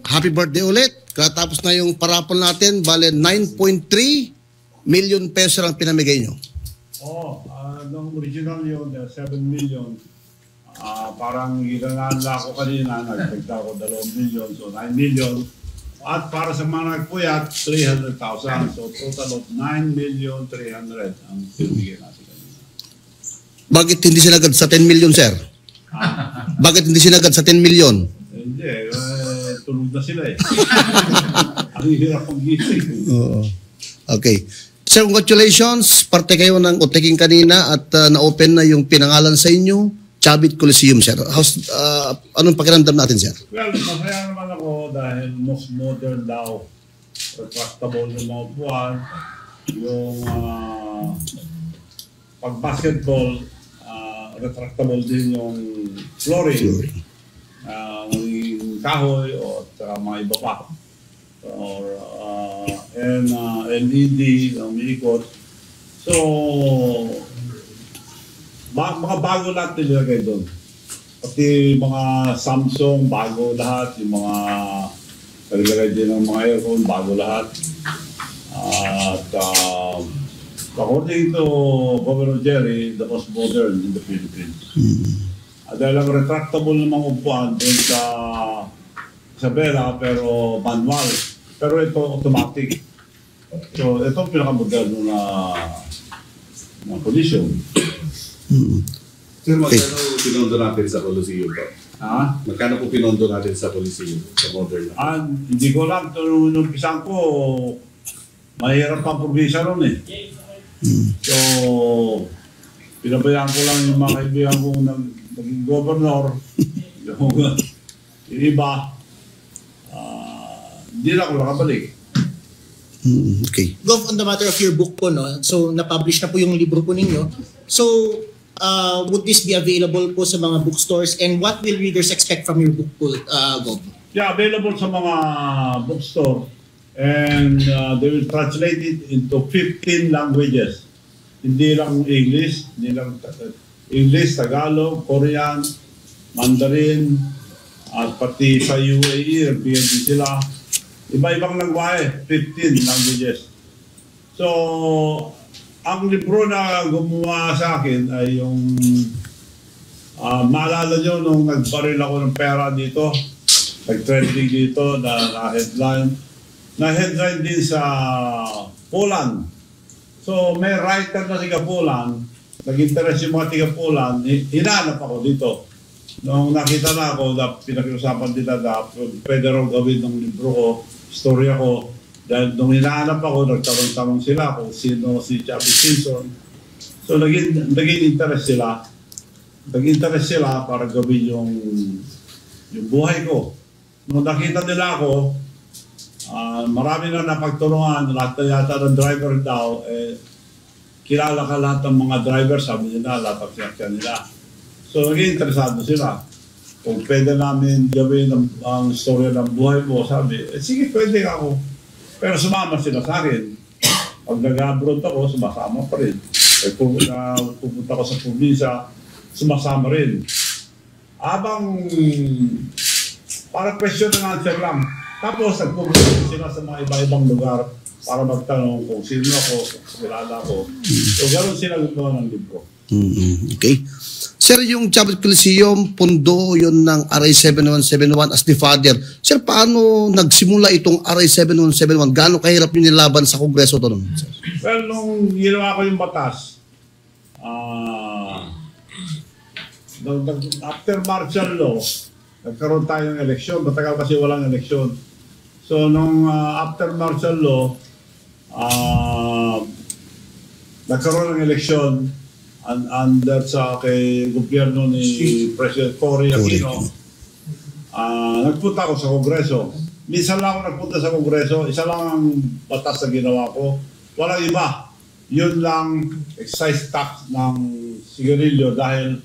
happy birthday ulit. Katapos na yung parapol natin, bale 9.3 million pesos ang pinamigay nyo. Nung original yun, 7 million. Parang ginanaan ako kanina, nagtagda ko 2 million, so 9 million. At para sa mga nagpuyat, 300,000. So total of 9,300,000 ang pinamigay natin kanina. Bakit hindi sinagad sa 10 million, sir? Bakit hindi sinagad sa 10 million? Hindi, tulog na sila eh. Ang hirap pang gising. Oo. Okay. Sir, congratulations. Parte kayo ng Uteking kanina at na-open na yung pinangalan sa inyo, Chavit Coliseum, sir. Anong pakiramdam natin, sir? Well, masaya naman ako dahil most modern daw. Retractable yung mga buwan. Yung pag-basketball, retractable din yung flooring. Yung kahoy o mga iba pa. And LED, umiikot. So, mga bago lahat nilagay doon. Pati mga Samsung, bago lahat. Yung mga nilagay din ng mga aircon, bago lahat. At according to Governor Jerry, the most modern in the Philippines. Dahil ang retractable ng mga upuan doon sa Isabela, pero manual. Pero ito automatic. So ito ang pinakamoderno na condition. Sir, magkano pinondo natin sa Coliseum po? Ha? Magkano po pinondo natin sa Coliseum, sa modern? Hindi ko lang. Nung pisang ko, mahirap pang probinsya ron eh. So, pinabayaan ko lang yung mga kaibigan kong naging governor. Yung iba, hindi na ako nakabalik. Okay. Gov, on the matter of your book po, no? So, na-publish na po yung libro po ninyo. So, would this be available po sa mga bookstores? And what will readers expect from your book po, Gov? Yeah, available sa mga bookstore. And they will translate it into 15 languages. Hindi lang English, English, Tagalog, Korean, Mandarin, at pati sa UAE, nagbigay din sila. Iba-ibang lengguwahe, 15 languages. So, ang libro na gumawa sa akin ay yung maalala nyo nung nagbaril ako ng pera dito, nag-trending dito na headline. Na-headline din sa Poland. So, may writer na tiga Poland, nag-interest yung mga tiga Poland, hinanap ako dito. Nung nakita na ako, pinakiusapan nila na pwede raw gawin ng libro ko, storya ko. Dahil nung hinahanap ako, nagtanong-tanong sila kung sino si Chappie Simpson. So, naging interest sila. Nag-interest sila para gawin yung buhay ko. Nung nakita nila ako, marami na napagtulungan, lahat na yata ng driver daw, kilala ka lahat ng mga driver, sabi nila, lahat ang sinakyan nila. So, naging interesado sila. Kung pwede namin gawin ang storya ng buhay mo, sabi, sige, pwede ako. Pero sumama sila sa akin. Pag nag-abroad ako, sumasama pa rin. Pupunta ko sa probinsya, sumasama rin. Habang, parang question and answer lang. Tapos, nagpupunta sila sa mga iba-ibang lugar para magtanong kung sino ako, kilala ko. So, gano'n sila gumawa ng libro. Okay. Sir, yung Chavit Coliseum, pundo yun ng RA 7171 as the father. Sir, paano nagsimula itong RA 7171? Gaano kahirap yung nilaban sa Kongreso to nun? Well, nung ginawa ko yung batas, after martial law, nagkaroon tayong eleksyon. Matagal kasi walang eleksyon. So, nung after martial law, nagkaroon ng eleksyon under sa kay gobyerno ni President Cory Aquino. Nagpunta ako sa Kongreso. Minsan lang ako nagpunta sa Kongreso, isa lang ang batas na ginawa ko. Walang iba. Yun lang excise tax ng sigarilyo dahil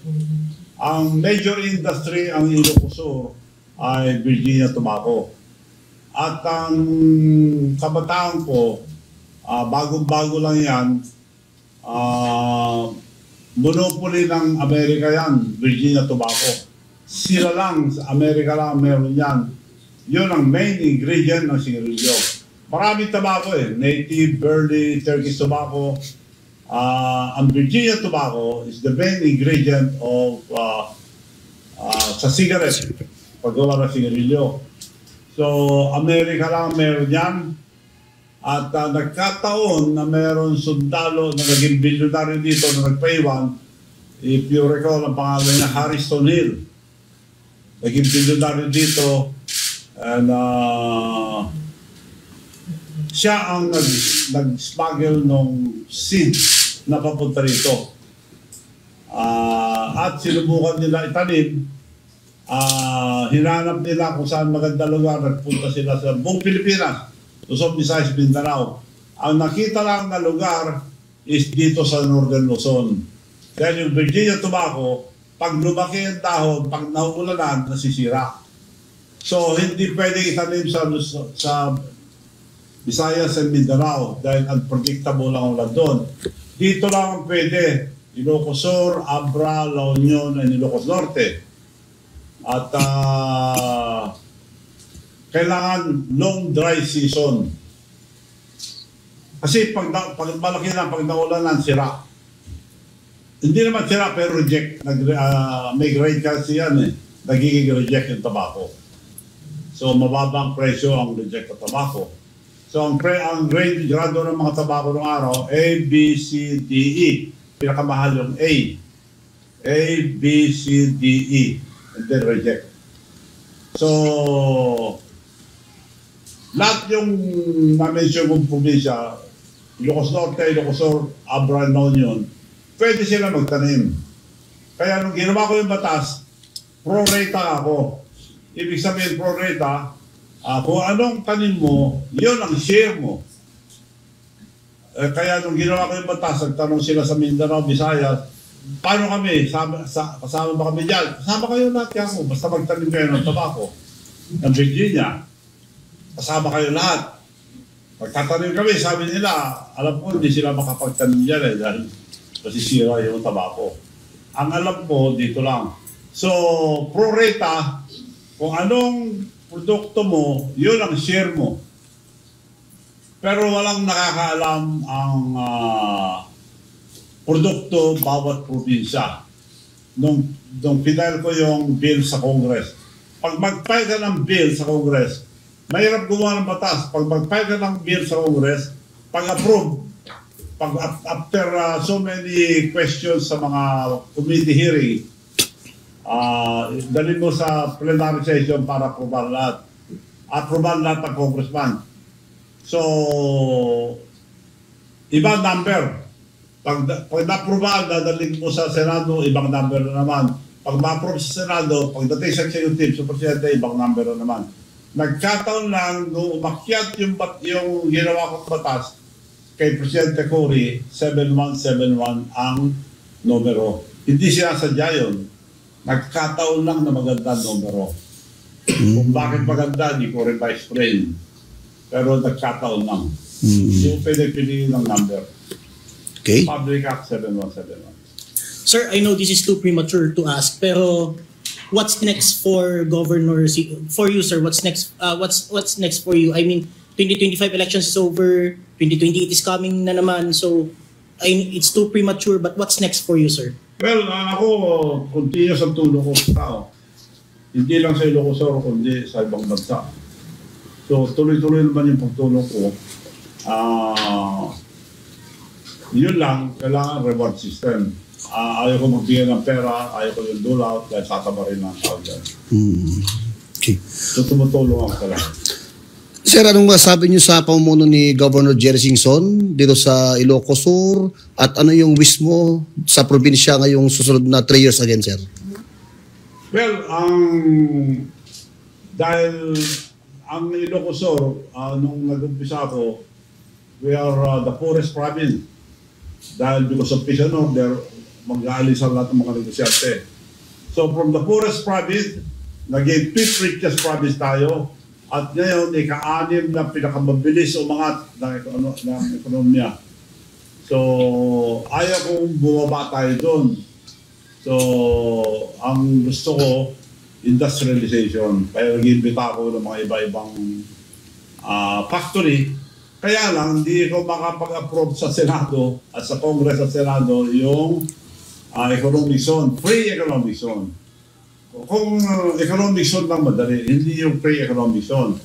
ang major industry ang Ilocos Sur ay Virginia Tobacco. At ang kabataan ko, bagong-bago lang yan, monopoly ng Amerika yan, Virginia Tobacco. Sila lang, sa Amerika lang meron yan. Yun ang main ingredient ng sigarilyo. Maraming tabako native, burley, Turkish tobacco. Ang Virginia tobacco is the main ingredient of sa cigarette, paggawa ng sigarilyo. So, Amerika lang meron yan. At nagkataon na meron sundalo na naging bilyonaryo dito na nagpaiwan. If you recall, ang pangalan niya Harrison Hill. Naging bilyonaryo dito. And siya ang nag-smuggle ng seed na papunta rito. At sinubukan nila itanim. Hinanap nila kung saan maganda lugar. Nagpunta sila sa buong Pilipinas. Luzon, Visayas, Mindanao. Ang nakita lang na lugar is dito sa Northern Luzon. Dahil yung Virginia tobacco, pag lumaki ang dahon, pag nauulanan, nasisira. So, hindi pwede itanim sa Visayas and Mindanao dahil unpredictable ang ulan doon. Dito lang ang pwede. Ilocos Sur, Abra, La Union, and Ilocos Norte. At kailangan long dry season. Kasi pag malaki na, pag naulanan, sira. Hindi naman sira, pero reject. May grade kasi yan Nagiging reject yung tobacco. So, mababang presyo ang reject na tobacco. So, ang grade grado ng mga tobacco ng araw, A, B, C, D, E. Pinakamahal yung A. A, B, C, D, E. And then reject. So, lahat yung na-mention kong probinsya, Ilocos Norte, Ilocos Sur, Abra, La Union, pwede sila magtanim. Kaya nung ginawa ko yung batas, pro-rata ako. Ibig sabihin pro-rata, kung anong tanim mo, yun ang share mo. Kaya nung ginawa ko yung batas, nagtanong sila sa Mindanao, Visayas, paano kami? Kasama ba kami dyan? Kasama kayo lahat yan mo. Basta magtanim kayo ng tobacco. Ng Virginia. Kasama kayo lahat. Pagtatanim kami, sabi nila, alam ko hindi sila makapagtanim dyan dahil masisira yung tabako. Ang alam ko, dito lang. So, pro-rata, kung anong produkto mo, yun ang share mo. Pero walang nakakaalam ang produkto bawat probinsya. Nung final ko yung bill sa Congress. Pag mag-file ka ng bill sa Congress, mahirap gumawa ng batas. Pag mag-file ka ng bill sa Congress, pag-approve, after so many questions sa mga committee hearing, dalhin mo sa plenary session para approval lahat. Approval lahat ng congressman. So, ibang number. Pag na-approval, dadalhin mo sa Senado, ibang number na naman. Pag ma-approve sa Senado, pagdating sa executive, sa presidente, ibang number na naman. Nagkataon lang, nung umakyat yung ginawa kong batas, kay Presidente Cory, 7171 ang numero. Hindi sinasadya yun. Nagkataon lang na maganda numero. Kung bakit maganda, hindi ko rin ma-explain. Pero nagkataon lang. Hindi mo pwede piliin ng number. Okay. Public Act 7171. Sir, I know this is too premature to ask, pero what's next for Governor, for you, sir? What's next? What's next for you? I mean, 2025 elections is over, 2028 is coming na naman, so it's too premature, but what's next for you, sir? Well, ako, continuous ang tulong ko sa tao. Hindi lang sa Ilocos Sur, kundi sa ibang bansa. So, tuloy-tuloy naman yung pagtulong ko. Yun lang, kailangan reward system. Ayaw ko magbigay ng pera, ayaw ko yung dole out, dahil tataba rin ng tao dyan. Okay. So, tumutulong ako sa lahat. Sir, anong masabi niyo sa pamumuno ni Governor Jerry Singson dito sa Ilocos Sur at ano yung wish mo sa probinsya ngayong susunod na 3 years again, sir? Well, dahil ang Ilocos Sur, nung nag-umpisa ako, we are the poorest province. Dahil because of peace and order, mag-aalis ang lahat ng mga negosyante. So from the poorest province, naging 5th richest province tayo. At ngayon, ika-anim na pinakamabilis umangat ng ekonomiya. So, ayaw kong bumaba tayo doon. So, ang gusto ko, industrialization. Kaya nag-imbita ako ng mga iba-ibang factory. Kaya lang, hindi ko makapag-approve sa Senado at sa Congress at Senado yung economic zone, free economic zone. Kung economic zone lang madali, hindi yung free economic zone.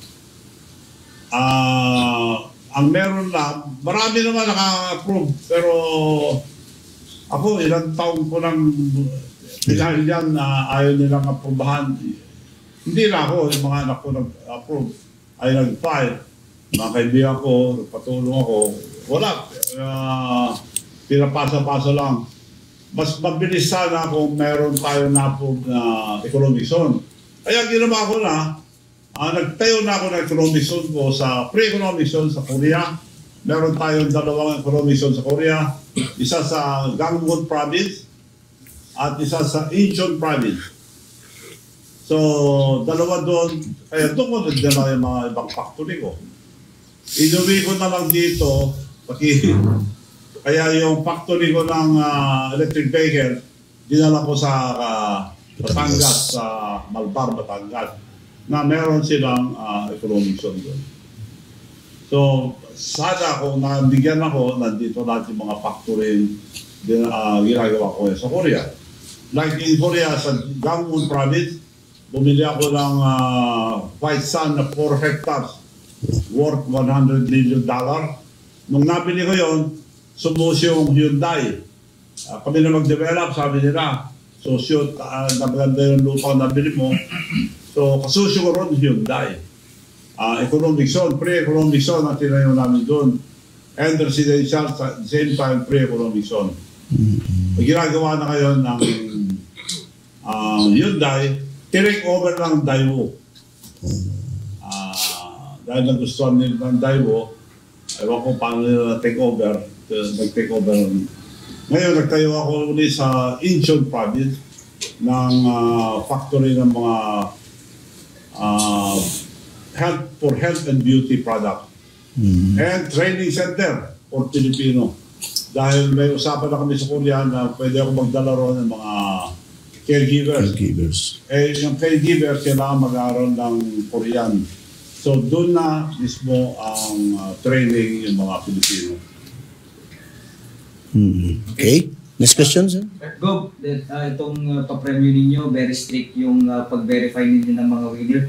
Ang meron lang, marami naman naka-approve, pero ako ilang taon ko nang dahil yan ayaw nilang aprobahan. Hindi na ako, yung mga anak ko nag-approve ay nag-file. Mga kaibigan ko, nagpatulong ako, wala. Pinapasa-pasa lang. Mas mabilis sana kung meron tayo na economic zone. Kaya ginawa ko na, nagtayo na ako ng economic zone ko sa pre-economic zone sa Korea. Meron tayong 2 economic zone sa Korea. Isa sa Gangwon Province at isa sa Incheon Province. So, 2 doon. Kaya doon ko nagdala yung mga ibang factory ko. Inuwi ko na lang dito, kaya yung factory ko ng electric vehicle, dinala ko sa Batangas, sa Malbar, Batangas, na meron silang economic zone doon. So, sana kung nabigyan ako, nandito natin yung mga factory ginagawa ko sa Korea. Like in Korea, sa Gangwon Province, bumili ako ng white sand na 4 hectares worth $100 million. Nung nabili ko yon, sumus yung Hyundai. Kami na mag-develop, sabi nila. So, shoot, naganda yung lupa na nabili mo. So, kasusyo ko ron Hyundai. Economic zone, pre-economic zone ang tinayo namin doon. And residential, at the same time, pre-economic zone. Ginagawa na ngayon ng Hyundai, take over ng Daewoo. Dahil nagustuhan nila ng Daewoo, ewan ko paano nila take over, nag-take over. Ngayon, nagtayo ako ulit sa Incheon Province ng factory ng mga health and beauty product. And training center for Filipino. Dahil may usapan na kami sa Korea na pwede ako magdala ron ng mga caregivers. Yung caregivers, kailangan mag-aaral ng Korean. So, doon na mismo ang training yung mga Pilipino. Okay. Next question, sir. Gob, itong papremyo ninyo, very strict yung pag-verify ninyo ng mga winner.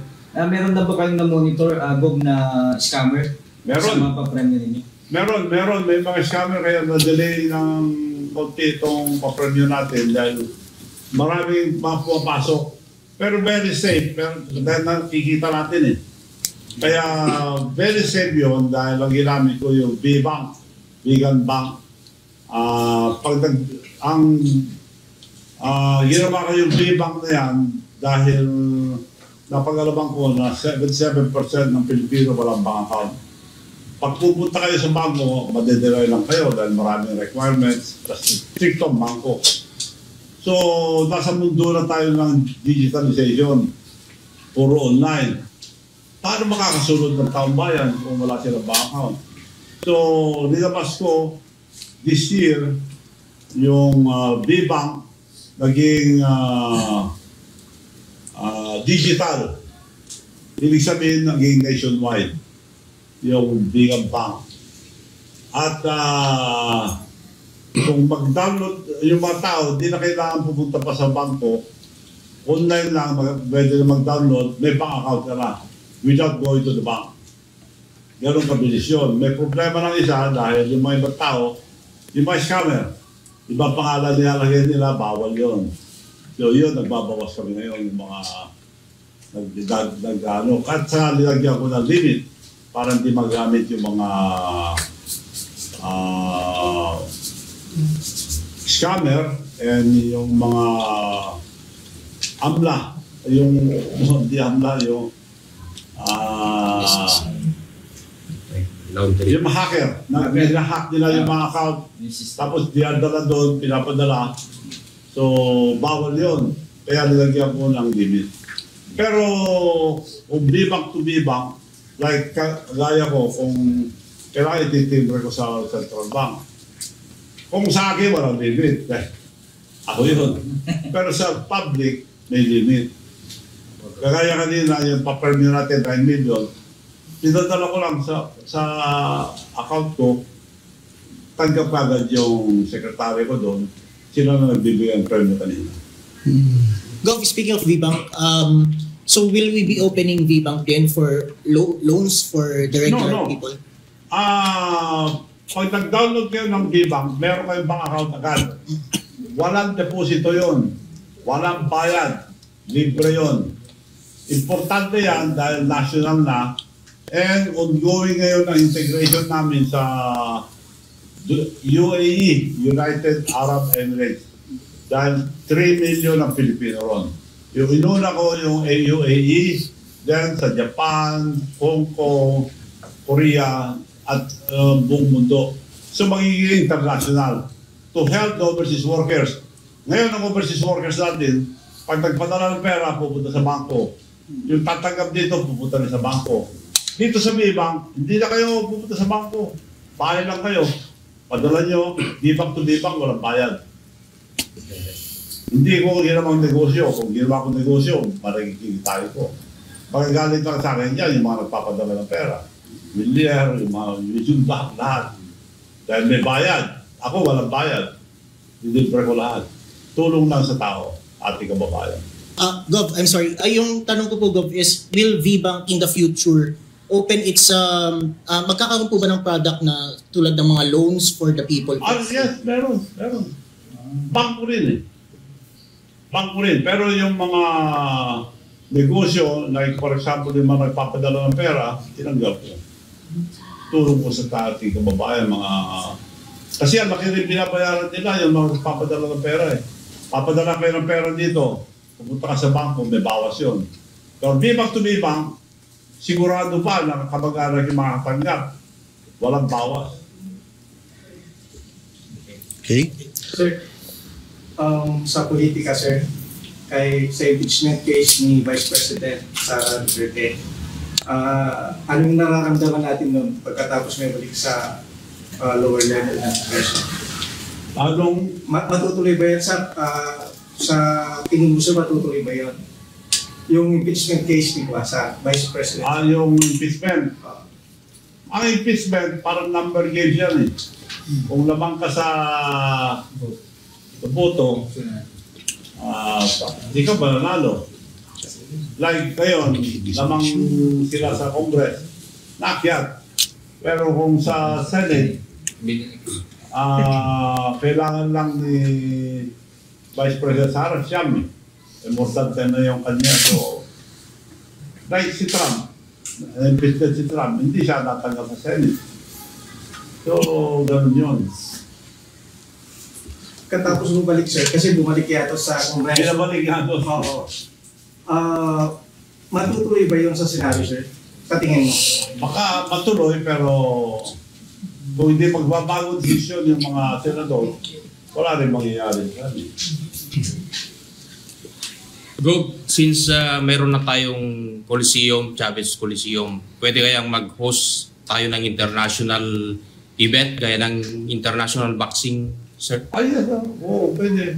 Meron na ba kayong na-monitor, Gob, na scammer? Meron. Sa mga papremyo ninyo? Meron. May mga scammer kaya na-delay ng konti itong papremyo natin dahil maraming mga pumapasok. Pero very safe. Pero dahil nakikita natin Kaya very safe yun dahil ang ginamit ko yung B-Bank, Vegan Bank. Ginawa ko yung B-Bank na yan dahil napag-alabang ko na 77% ng Pilipino walang bank account. Pag pupunta kayo sa bangko, madedelay lang kayo dahil maraming requirements, kasi strict ang bangko. So, nasa mundo na tayo ng digitalization, puro online. Paano makakasunod ng taong bayan kung wala silang bank account? So, nilabas ko this year yung B-Bank naging digital. Ibig sabihin, naging nationwide yung Vegan Bank. At kung mag-download yung mga tao, di na kailangan pupunta pa sa bangko. Online lang, pwede na mag-download, may bank account ka na without going to the bank. Ganun kabilis yun. May problema ng isa dahil yung mga ibang tao, yung mga scammer, ibang pangalan nilalagay nila, bawal yun. So yun, nagbabawas kami ngayon yung mga kahit sa nilagyan ko ng limit para hindi magamit yung mga scammer and yung mga amla, yung hindi amla, yung yung mga hacker, na-hack nila yung mga account, tapos dinadala doon, pinapadala. So, bawal yun. Kaya nilagyan ko ng limit. Pero, kung B-Bank to B-Bank, like gaya ko, kung kailangan ititimbre ko sa Central Bank, kung sa akin, walang limit. Ako yun. Pero sa public, may limit. Kagaya kanina, yung pa-permit natin 9 million, pinadala ko lang sa account ko, tanggap agad yung secretary ko doon, sila na nagbibigay ang permit kanina. Gov, speaking of VBank, so will we be opening VBank din for loans for the regular people? Pag nag-download kayo ng VBank, meron kayong bank account agad. Walang deposito yon, walang bayad, libre yon. Importante yan dahil national na and ongoing ngayon ang integration namin sa UAE, United Arab Emirates. Dahil 3 million ang Pilipino ron. Yung inuna ko yung UAE, then sa Japan, Hong Kong, Korea, at buong mundo. So magiging international to help the overseas workers. Ngayon ang overseas workers natin, pag nagpadala ng pera, pupunta sa bangko. Yung tatanggap dito, pupunta na sa bangko. Dito sa VBank, hindi na kayo pupunta sa bangko. Bahay lang kayo. Padala nyo, VBank to VBank, walang bayad. Hindi ko ginawang negosyo. Kung ginawa ko negosyo, marigigil tayo ko. Pagkagalit lang sa akin dyan, yung mga nagpapadala ng pera. Willier, yung mga YouTube back, lahat. Dahil may bayad. Ako walang bayad. Dilibre ko lahat. Tulong lang sa tao, ating kababayan. Gov, I'm sorry. Yung tanong ko po, Gov, is will VBank in the future open its, magkakaroon po ba ng product na tulad ng mga loans for the people? Yes, meron. Bangko rin eh. Bangko rin. Pero yung mga negosyo, like for example, yung mga nagpapadala ng pera, tinanggap ko. Tulong ko sa ating kababayan, mga... Kasi ang laki rin binabayaran nila yung mga nagpapadala ng pera eh. Papadala kayo ng pera dito, pupunta ka sa bangko, may bawas yun. Pero VBank to VBank, sigurado pa na kamag-anak yung mga katanggap. Walang bawas. Okay. Sir, sa politika, sir, sa impeachment case ni Vice President Sara Duterte, anong nararamdaman natin nun pagkatapos may balik sa lower level ng Congreso? Matutuloy ba yan sa tingin mo, sir, matutuloy ba yun? Yung impeachment case ni sa Vice President? Yung impeachment. Ang impeachment, parang number game yan eh. Kung lamang ka sa boto, hindi ka ba nanalo? Like ngayon, lamang sila sa Congress, nakyat. Pero kung sa Senate, kailangan lang ni Vice President Sara siyam eh. Importante na yung kanya. So, like si Trump, impeached si Trump, hindi siya natanggap sa Senate. So, ganun yun. Katapos bumalik, sir, kasi bumalik yata sa Congress. Pinabalik nga doon. Oo. Matutuloy ba yun sa Senado, sir? Patingin mo. Baka matuloy, pero kung hindi magbabago desisyon yung mga senador, wala rin mangyayari. Gov, since mayroon na tayong Coliseum, Chavez Coliseum, pwede kayang mag-host tayo ng international event, gaya ng international boxing, sir? Ay, oo, pwede.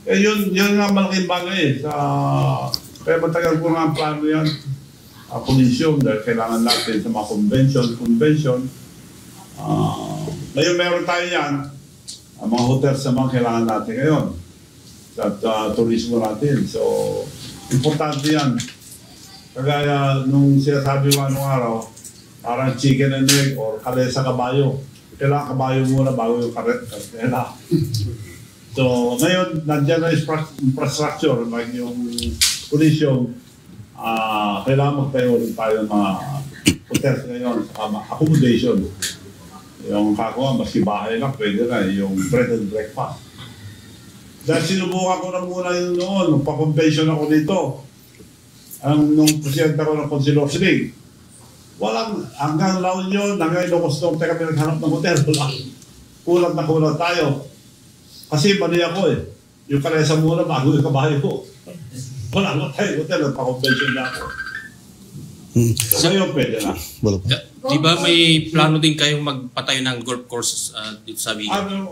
Eh, yun nga malaking bagay eh. Kaya matagal ko nga ang plano yan. Coliseum, dahil kailangan natin sa mga convention. Ngayon meron tayo yan. Ang mga hotels naman kailangan natin ngayon. At turismo natin. So, importante yan. Kagaya nung sinasabi mo anong araw, parang chicken and egg or kalesa kabayo. Kailangan kabayo muna bago yung karela. So, ngayon, nandiyan na infrastructure, like yung Coliseum, kailangan magtayo rin tayo ng mga hotels ngayon, accommodation. Yung kakuha, maski bahay lang, pwede na, yung bread and breakfast. Dahil sinubukan ko na muna yun noon, nung pa-convention ako dito, nung presidente ako ng Council of League, walang, hanggang La Union, hanggang Ilocos Norte kami naghanap ng hotel, kulang na kulang tayo. Kasi mali ako eh, yung kalesa muna bago yung kabahay ko. Wala na tayo hotel, nagpa-convention na ako. So ngayon pwede na. Di ba may plano din kayong magpatayo ng golf course dito sa Vigan?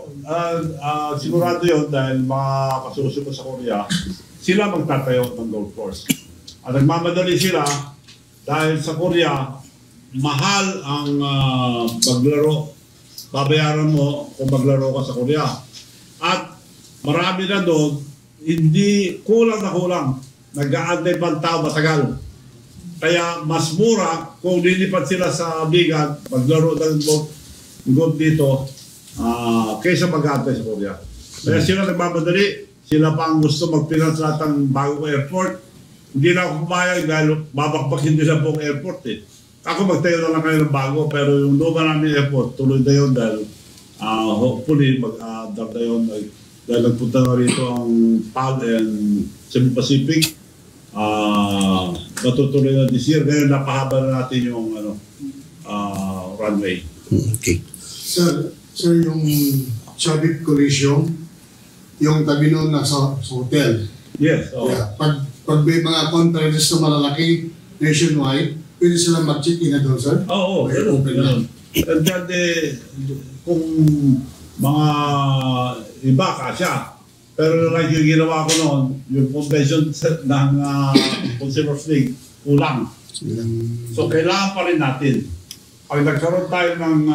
Sigurado yun dahil mga kasuso ko sa Korea, sila magtatayo ng golf course. At nagmamadali sila dahil sa Korea, mahal ang maglaro. Babayaran mo kung maglaro ka sa Korea. At marami na doon, hindi kulang na kulang. Nag-aantay pang tao matagal. Kaya mas mura kung lilipat sila sa Bigan, maglaro ng gold dito, kaysa mag-aantay sa Korea. Kaya sila nagmamadali, sila pa ang gusto mag-finance lahat ng bagong airport. Hindi na ako pumayag dahil babakbakin nila pong airport eh. Ako magtayo na lang kayo ng bago, pero yung luma namin airport, tuloy na yun dahil hopefully mag-adapt na yun dahil nagpunta na rito ang PAL and Cebu Pacific. Matutuloy na this year. Ngayon napahaba na natin yung runway. Okay. Sir, yung Chavit Coliseum, yung tabi noon nasa hotel. Yes. Oh. Yeah. Pag may mga conferences na malalaki nationwide, pwede sila mag-check-in na doon, sir? Oo. Open na. And then, kung mga iba, kasya. Pero like yung ginawa ko noon, yung convention ng Consumers League, kulang. So, kailangan pa rin natin. Pag nagkaroon tayo ng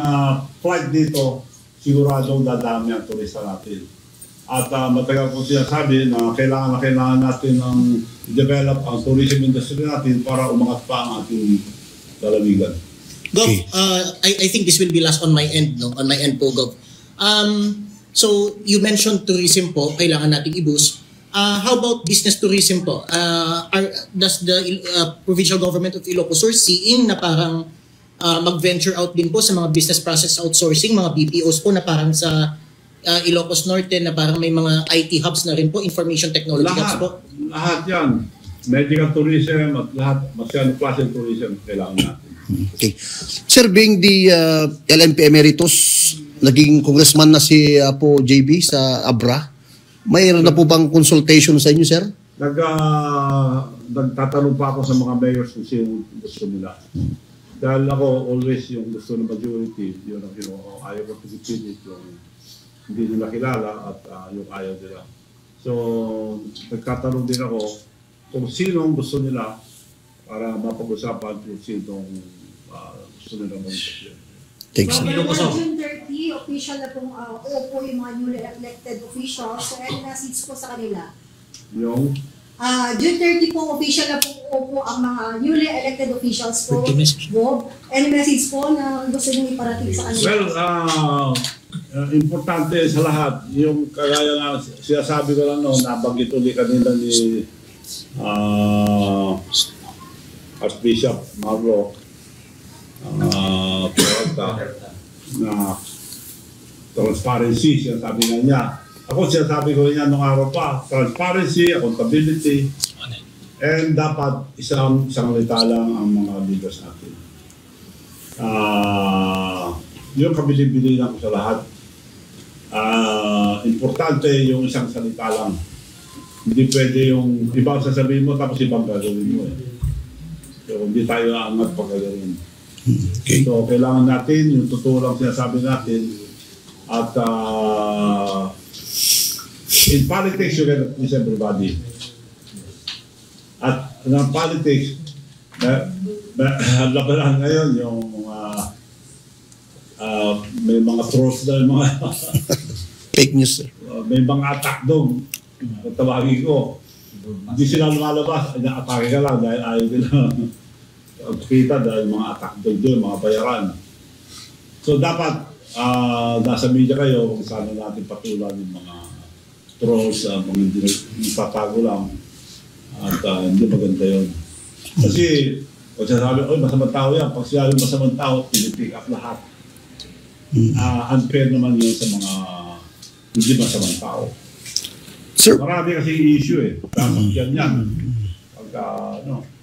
flight dito, siguradong dadami ang turista natin. At matagal ko sinasabi na kailangan natin ng develop ang tourism industry natin para umangat pa ang ating lalawigan. Gov, I think this will be last on my end, no? On my end po, Gov. So, you mentioned tourism po, kailangan nating i-boost. How about business tourism po? Does the provincial government of Ilocos Sur seeing na parang mag-venture out din po sa mga business process outsourcing, mga BPOs po na parang sa Ilocos Norte na parang may mga IT hubs na rin po, information technology hubs po? Lahat yan. Medical tourism at lahat, masyadong klase tourism kailangan natin. Okay. Sir, being the LMP Emeritus, naging congressman na si Apo JB sa Abra, mayroon na po bang consultation sa inyo, sir? Nagtatanong pa ako sa mga mayors kung sino gusto nila. Dahil ako always yung gusto ng majority, yun ang ayaw ko pipilit yung hindi nila kilala at yung ayaw nila. So, nagtatanong din ako kung sino ang gusto nila para mapag-usapan kung sino gusto nila mag-interview. Thanks. June 30, official na pong upo yung mga newly elected officials. So, any message po sa kanila? Yung? June 30 po, official na pong upo ang mga newly elected officials po. Bob, any message po na gusto nyo iparating sa kanila? Well, importante sa lahat, yung kagaya nga sinasabi ko lang noon, nabanggit ulit kanila ni Archbishop Marlo na transparency, sinasabi nga niya. Ako sinasabi ko niya nung araw pa, transparency, accountability, and dapat isang salita lang ang mga leaders natin. Yung kabilib-bilinan ko sa lahat, importante yung isang salita lang. Hindi pwede yung ibang sasabihin mo tapos ibang gagawin mo. So, hindi tayo aangat pag gagawin. Okay. So, kailangan natin yung totoo lang sinasabi natin. At in politics, you cannot please everybody. At ng politics, labanan ngayon yung may mga trolls na mga Fake news, sir. may mga attack dog. Tawagin ko. Hindi sila lumalabas. Atake ka lang dahil ayaw nila kita dahil mga attack dog doon, mga bayaran. So dapat nasa media kayo kung saan natin patulan yung mga trolls, mga hindi nagtatago lang. At hindi maganda yun. Kasi kung sinasabi, oy, masamang tao yan. Pag sinabi masamang tao, pinipick up lahat. Unfair naman yun sa mga hindi masamang tao. Sir, Marami kasi issue eh. Dapat yan yan.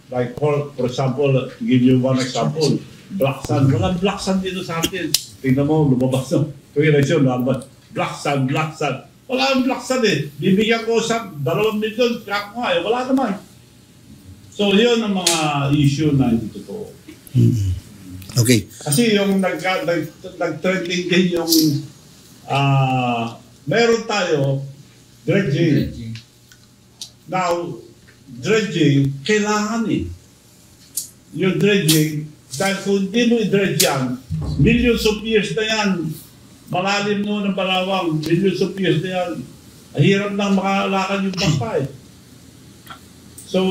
Like for example, to give you one example, black sun. Walang black sun dito sa atin. Tingnan mo, lumabas ng eleksyon. Black sun. Wala ang black sun eh. Bibigyan ko sa 2 milyon. Kaya ko nga eh. Wala naman. So yun ang mga issue na hindi totoo. okay. Kasi yung nag-trending din yung meron tayo dredging. Now, dredging, kailangan eh. Yung dredging, dahil kung hindi mo i-dredge yan, millions of years na yan, malalim noon ng Balawang, millions of years na yan, ang hirap nang makalakad yung bangka eh. So,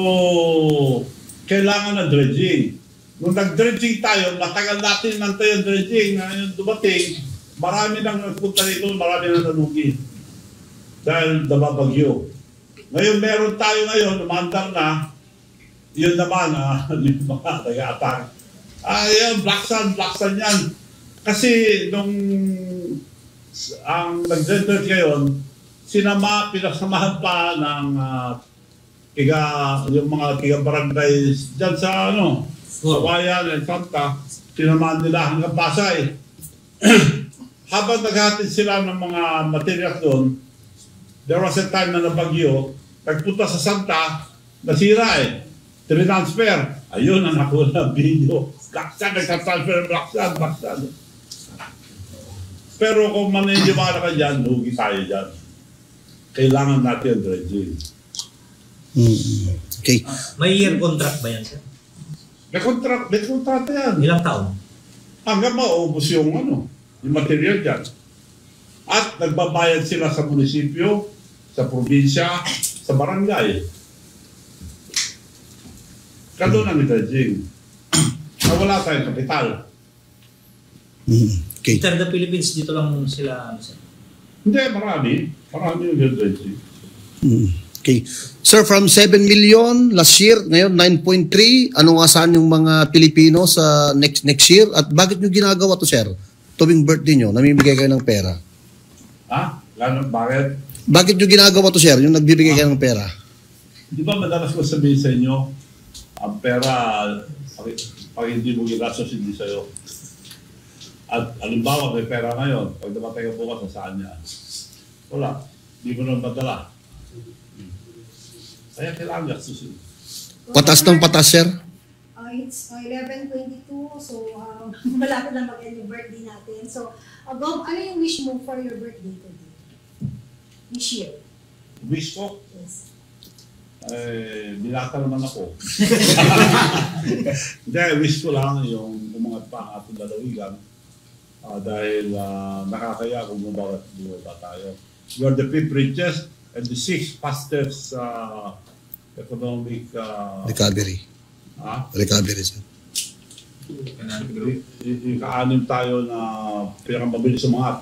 kailangan na dredging. Nung nag-dredging tayo, matagal natin nantay ang dredging, na yung dumating, marami nang nagpunta dito, marami nang nalugi. Dahil nababagyo. Ngayon, meron tayo ngayon, umandar na, yun naman, yung mga nag-a-attack. Yan, black sun yan. Kasi nung ang nag-dredge ngayon, pinasamahan pa ng yung mga barangay dyan sa Kawayan and Santa, sinamahan nila hanggang Pasay. Habang naghatid sila ng mga materials doon, there was a time na nabagyo, nagpunta sa Santa, nasira eh. Transfer. Ayun ang nakuha na video. Black Sun, nagtatransfer ng Black Sun. Pero kung maniniwala ka dyan, hugi tayo dyan. Kailangan natin ang dredging. Okay. May year contract ba yan, sir? May contract yan. Ilang taon? Hanggang maubos yung material dyan. At nagbabayad sila sa munisipyo, sa probinsya, sa barangay. Kado na dredging. Wala tayong kapital. Okay. Inside the Philippines, dito lang sila, sir? Hindi, marami. Marami yung dredging. Okay. Sir, from 7 million last year, ngayon 9.3, anong asahan yung mga Pilipino sa next year? At bakit nyo ginagawa to, sir? Tuwing birthday nyo, namimigay kayo ng pera. Ha? Gano'n, bakit? Bakit nyo ginagawa to, sir? Yung nagbibigay kayo ng pera? Di ba madalas ko sabihin sa inyo, ang pera, pag hindi mo ginastos, hindi sa'yo. At alimbawa, may pera ngayon, pag namatay ka bukas, saan niya? Wala. Hindi mo naman madala. Kaya kailangan gastusin. Patas ng patas, sir? It's 11:22, so malapit na mag-end yung birthday natin. So, Gob, ano yung wish mo for your birthday today? This year? Wish ko? Yes. Binata naman ako. Hindi, wish ko lang yung umangat pa ang ating lalawigan. Dahil nakakaya kung bumaba tayo. We are the 5th richest and the 6th fastest economic recovery. Recovery, sir. Ika-anim tayo na pinakamabilis sumangat.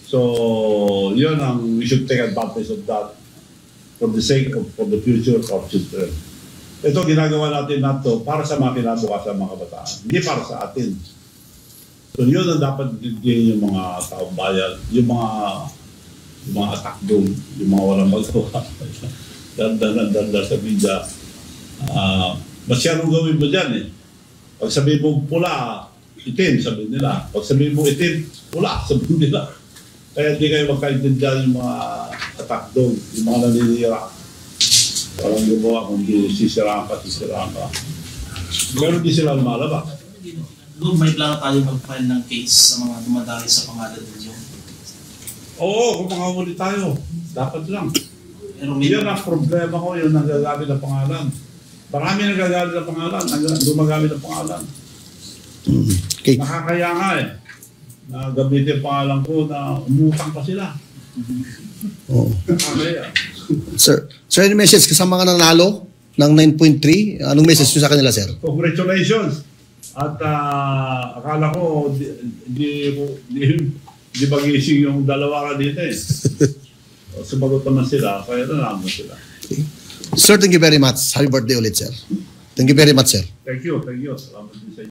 So, yun ang we should take advantage of that for the sake of for the future of children. Ito ginagawa natin nato para sa mga kinabukasan mga kabataan, hindi para sa atin. So yun ang dapat din yung mga taong bayan, yung mga atakdong, yung mga walang magawa. Danda sa media. Masyadong gawin mo dyan eh. Pag sabihin mo pula, itim, sabihin nila. Pag sabihin mo itim, pula, sabihin nila. Kaya hindi kayo magkaintindihan yung mga atakdong, yung mga naninira. Walang gumawa kundi sisiraan ka. Pero di sila lumalabas. Doon may plano tayo mag-file ng case sa mga dumadali sa pangalan ninyo. Oo, kung makahuli tayo. Dapat lang. Pero Yan ang problema ko, yung nagagamit ng pangalan. Marami nagagamit ng pangalan, gumagamit ng pangalan. Okay. Nakakaya nga eh. Na gamitin yung pangalan ko na umutang pa sila. Oo. Nakakaya. Sir, any message ka sa mga nanalo ng 9.3? Anong message nyo sa kanila, sir? Congratulations! At akala ko, di magising yung dalawa ka dito eh. Sumagot naman sila, kaya nalaman sila. Okay. Sir, thank you very much. Happy birthday ulit, sir. Thank you very much, sir. Thank you. Salamat din sa inyo.